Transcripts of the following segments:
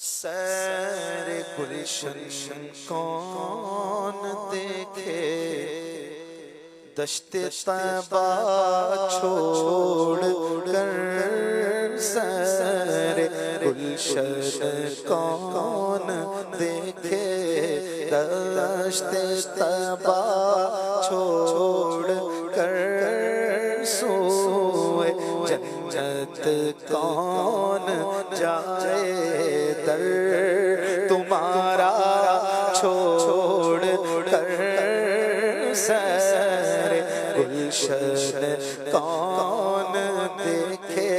सैरे गुलशन कौन देखे, दश्ते तैबा छोड़ कर। सैरे गुलशन कौन देखे, दश्ते तैबा छोड़ कर। सोए जन्नत कौन जाए, दर तुम्हारा छोड़ कर। सैरे गुलशन कौन देखे,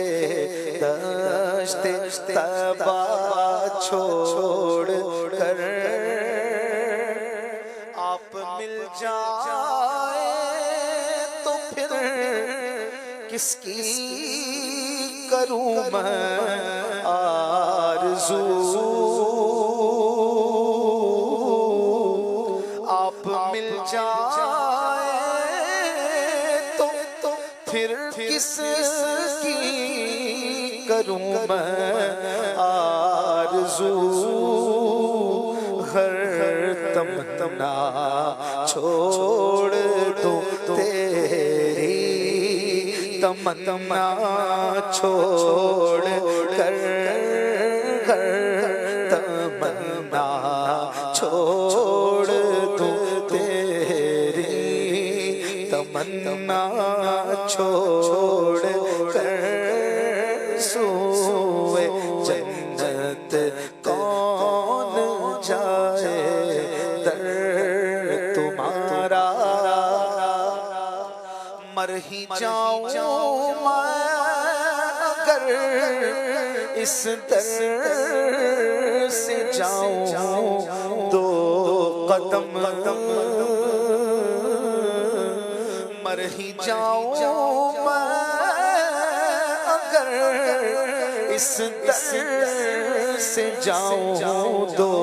दश्ते तैबा छोड़ कर। आप मिल जाए तो फिर किसकी करूं मैं आरज़ू। आप मिल जाए तो फिर किसकी करूं मैं आरज़ू। हर तमन्ना छोड़ दूं तेरी, तमन्ना छोड़ कर। तमन्ना छोड़ दूं तेरी, तमन्ना छोड़ कर। सोए जन्नत कौन जाए, दर तुम्हारा। मर ही जाऊं मैं अगर इस दर से जाऊं, दो कदम मर ही जाऊं मैं अगर इस दर से जाऊं, दो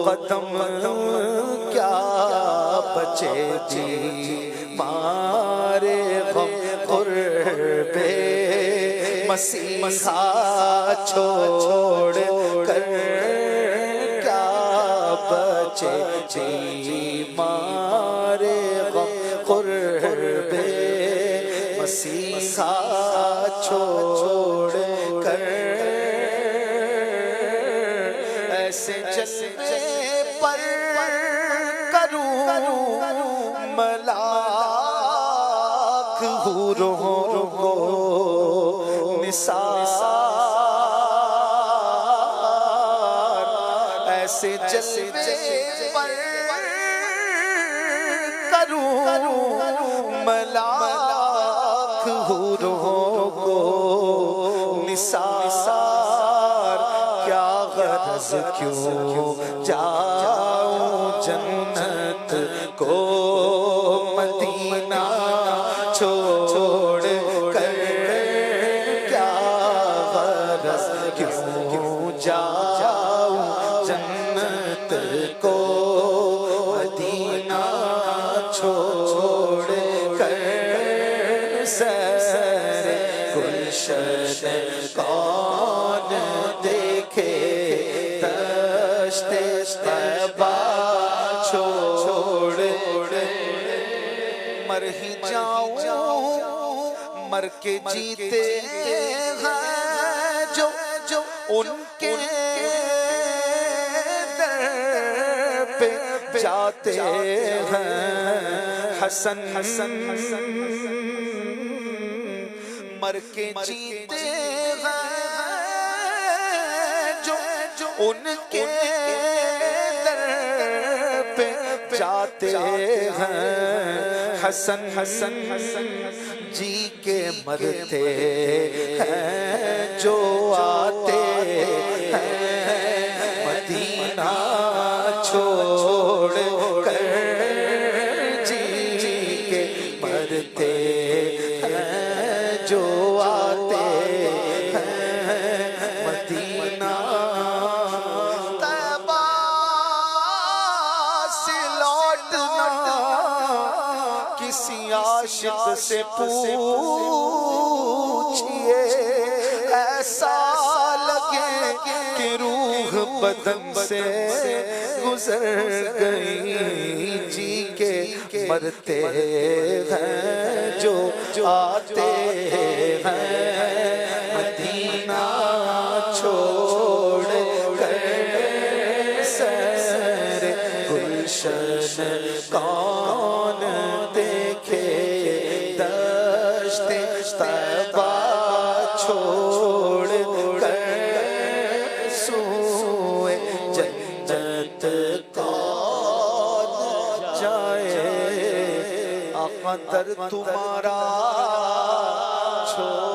कदम। क्या बचे जी मारे गम ग़ुर्बे मसीहा छोड़ कर। क्या बचे जी मारे गम ग़ुर्बे मसीहा छोड़ कर। ऐसे जलवे पर करूं मलाक हूरों को निसार। ऐसे जलवे पर करूं मलाक हूरों को निसार। क्या गरज क्यों जाऊं जन्नत को मदीना छोड़ कर। क्या गरज क्यों जाऊं जन्नत को मदीना छोड़ कर। सैरे गुलशन कौन देखे, दश्ते तैबा छोड़। मर ही जाऊं मर के जीते हैं जो उनके दर पे जाते हैं। हसन मर के जीते हैं जो उनके दर पे जाते हैं। हसन जी के मरते हैं जो आते हैं मदीना छोड़ कर। जी के मरते हैं जो आते हैं मदीना। तैबा से लौटना किसी आशिक से पूछिए, ऐसा लगे कि रूह बदन से गुजर गई, जी के मरते हैं जो आते हैं मदीना छोड़ कर सैर गुलशन कौन देखे दश्ते तैबा छोड़ कर सोए जन्नत कौन जाए। आका दर तुम्हारा छोड़